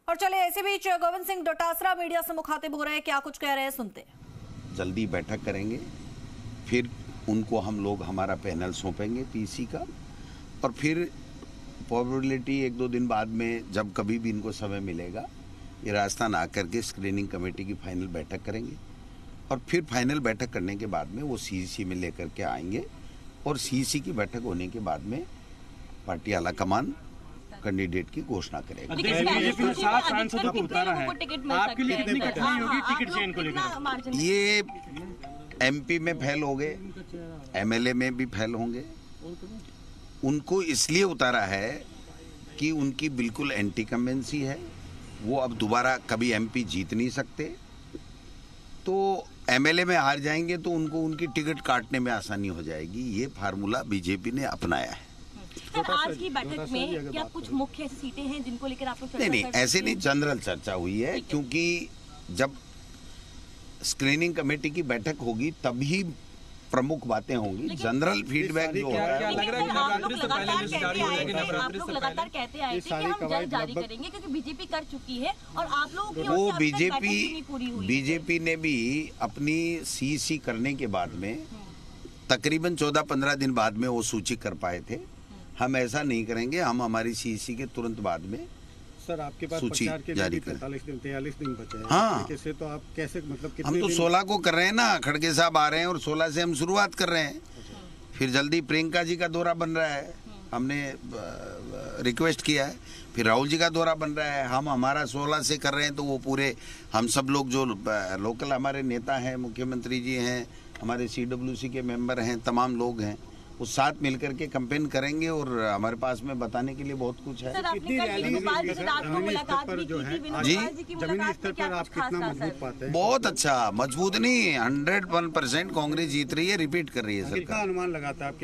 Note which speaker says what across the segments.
Speaker 1: और चले इसी बीच गोविंद सिंह डोटासरा मीडिया से मुखातिब हो रहे हैं, क्या कुछ कह रहे हैं सुनते हैं।
Speaker 2: जल्दी बैठक करेंगे, फिर उनको हम लोग हमारा पैनल सौंपेंगे पीसी का, और फिर प्रोबेबिलिटी 1-2 दिन बाद में जब कभी भी इनको समय मिलेगा ये राजस्थान आकर के स्क्रीनिंग कमेटी की फाइनल बैठक करेंगे, और फिर फाइनल बैठक करने के बाद में वो सीईसी में लेकर के आएंगे, और सीईसी की बैठक होने के बाद में पार्टी आला कमान कैंडिडेट की घोषणा करेगा।
Speaker 3: बीजेपी ने 7 सांसदों को उतारा है, आपके लिए कितनी कठिनाई होगी टिकट चयन को लेकर?
Speaker 2: ये एमपी में फेल हो गए, एमएलए में भी फेल होंगे। उनको इसलिए उतारा है कि उनकी बिल्कुल एंटी कमेंसी है, वो अब दोबारा कभी एमपी जीत नहीं सकते, तो एमएलए में हार जाएंगे तो उनको उनकी टिकट काटने में आसानी हो जाएगी। ये फार्मूला बीजेपी ने अपनाया है।
Speaker 4: सर, आज की बैठक में क्या कुछ मुख्य ऐसी सीटें हैं जिनको लेकर आप लोग
Speaker 2: नहीं, ऐसे नहीं, जनरल चर्चा हुई है, क्योंकि जब स्क्रीनिंग कमेटी की बैठक होगी तभी प्रमुख बातें होंगी। जनरल फीडबैक जो होगा,
Speaker 4: आप लोग लगातार कहते आए थे कि हम जल्द जारी करेंगे क्योंकि बीजेपी कर चुकी है, और आप लोगों की
Speaker 2: वो बीजेपी ने भी अपनी सीईसी करने के बाद में तकरीबन 14-15 दिन बाद में वो सूची कर पाए थे। हम ऐसा नहीं करेंगे, हम हमारी सीईसी के तुरंत बाद में
Speaker 3: सर आपके पास
Speaker 2: सूची
Speaker 3: प्रचार के
Speaker 2: जारी
Speaker 3: 43 दिन बचे हैं।
Speaker 2: हाँ,
Speaker 3: कैसे तो आप कैसे मतलब
Speaker 2: हम तो 16 को कर रहे हैं ना, खड़गे साहब आ रहे हैं और 16 से हम शुरुआत कर रहे हैं। फिर जल्दी प्रियंका जी का दौरा बन रहा है, हमने रिक्वेस्ट किया है, फिर राहुल जी का दौरा बन रहा है, हम हमारा 16 से कर रहे हैं। तो वो पूरे हम सब लोग जो लोकल हमारे नेता हैं, मुख्यमंत्री जी हैं, हमारे CWC के मेंबर हैं, तमाम लोग हैं, वो साथ मिलकर के कैंपेन करेंगे, और हमारे पास में बताने के लिए बहुत कुछ है।
Speaker 3: कितनी रैली
Speaker 2: जी,
Speaker 3: जमीनी स्तर पर आप कितना मजबूत पाते हैं?
Speaker 2: बहुत अच्छा, मजबूत नहीं, 101% कांग्रेस जीत रही है, रिपीट कर रही है सरकार।
Speaker 3: कितना अनुमान लगाता है आप?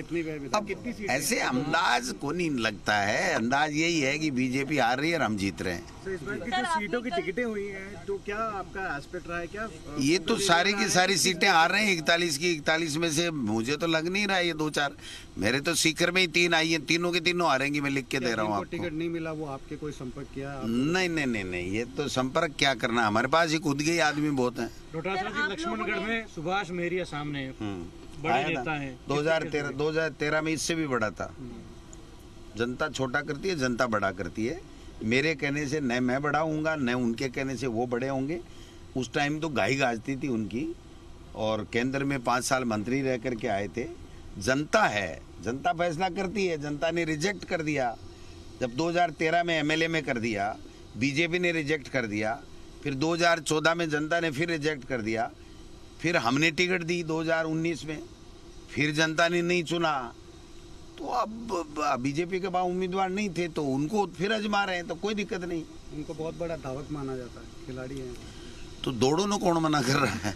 Speaker 3: कितनी सीट?
Speaker 2: ऐसे अंदाज को नहीं लगता है, अंदाज यही है कि बीजेपी हार रही है और हम जीत रहे हैं।
Speaker 3: इस बार की जो सीटों की टिकटें हुई हैं, तो क्या आपका एस्पेक्ट रहा है? क्या
Speaker 2: ये तो सारी की सारी सीटें हार रहे हैं, 41 की 41 में से मुझे तो लग नहीं रहा है ये 2-4, मेरे तो सीकर में ही 3 आई हैं, तीनों के तीनों हारेंगी, मैं लिख के दे रहा हूँ आपको।
Speaker 3: टिकट नहीं मिला वो आपके कोई संपर्क किया?
Speaker 2: नहीं, ये तो संपर्क क्या करना, हमारे पास ही खुद के ही आदमी बहुत हैं।
Speaker 5: डोटासरा जी लक्ष्मणगढ़ में सुभाष मेहरिया सामने बड़े नेता हैं।
Speaker 2: 2013 में इससे भी बड़ा था। जनता छोटा करती है, जनता बड़ा करती है। मेरे कहने से न मैं बड़ा हूँगा, न उनके कहने से वो बड़े होंगे। उस टाइम तो गाही गाजती थी उनकी, और केंद्र में 5 साल मंत्री रह करके आए थे। जनता है, जनता फैसला करती है, जनता ने रिजेक्ट कर दिया। जब 2013 में एमएलए में कर दिया, बीजेपी ने रिजेक्ट कर दिया, फिर 2014 में जनता ने फिर रिजेक्ट कर दिया, फिर हमने टिकट दी 2019 में, फिर जनता ने नहीं चुना, तो अब बीजेपी के पास उम्मीदवार नहीं थे तो उनको फिर आजमा रहे हैं, तो कोई दिक्कत नहीं।
Speaker 3: उनको बहुत बड़ा धावक माना जाता है, खिलाड़ी हैं।
Speaker 2: तो दौड़ो न कौन मना कर रहा है?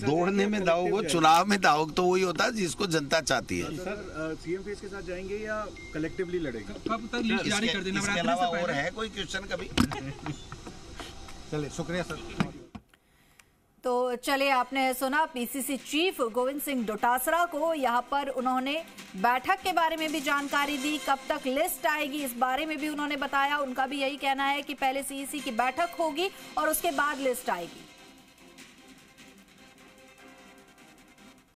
Speaker 2: दौड़ने में दावोग, चुनाव में दावोग तो वही होता है जिसको जनता चाहती है।
Speaker 3: सर सीएम फेस के साथ जाएंगे या कलेक्टिवली लड़ेंगे?
Speaker 5: कब तक लिस्ट जारी कर देना?
Speaker 2: इसके अलावा और है कोई क्वेश्चन कभी?
Speaker 3: चलिए, शुक्रिया सर।
Speaker 1: तो चलिए, आपने सुना पीसीसी चीफ गोविंद सिंह डोटासरा को, यहाँ पर उन्होंने बैठक के बारे में भी जानकारी दी, कब तक लिस्ट आएगी इस बारे में भी उन्होंने बताया। उनका भी यही कहना है कि पहले सीईसी की बैठक होगी और उसके बाद लिस्ट आएगी।